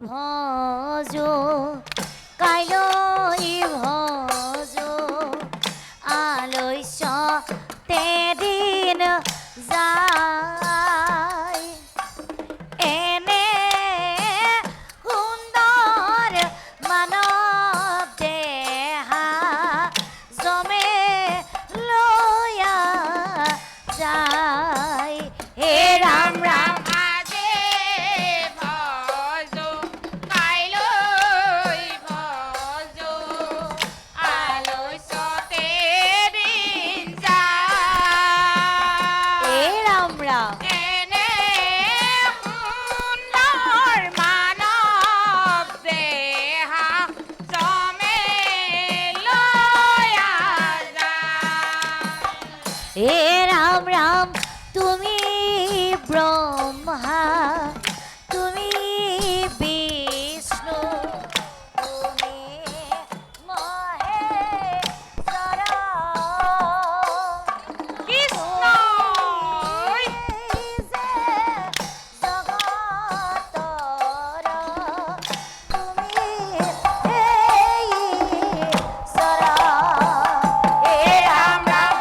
ভজ কাইলৈ ভজ আলস্য তেদিন যায় এনে সুন্দৰ মানৱ দেহা জমে লয়া যায় হে ৰাম ৰাম হে ৰাম ৰাম তুমি ব্ৰহ্মা তুমি বিষ্ণু তুমি মহেশ্বৰ কৃষ্ণ জগতৰ তুমি ঈশ্বৰ হে ৰাম ৰাম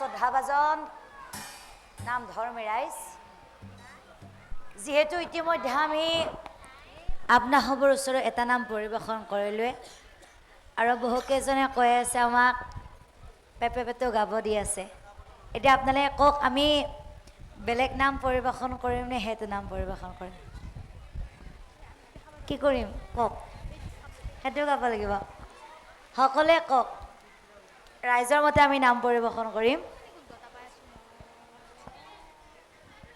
শ্ৰদ্ধাভাজন নাম ধৰ্মী ৰাইজ, যিহেতু ইতিমধ্যে আমি আপোনাসৱৰ ওচৰত এটা নাম পৰিৱেশন কৰিলোৱে আৰু বহুকেইজনে কৈ আছে আমাক পেপে পেটো গাব দি আছে। এতিয়া আপোনালোকে কওক, আমি বেলেগ নাম পৰিৱেশন কৰিম নে সেইটো নাম পৰিৱেশন কৰিম? কি কৰিম কওক? সেইটো গাব লাগিব। সকলোৱে কওক, ৰাইজৰ মতে আমি নাম পৰিৱেশন কৰিম।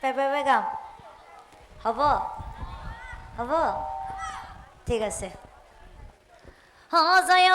পেপে গাম, হ'ব হ'ব, ঠিক আছে। জয়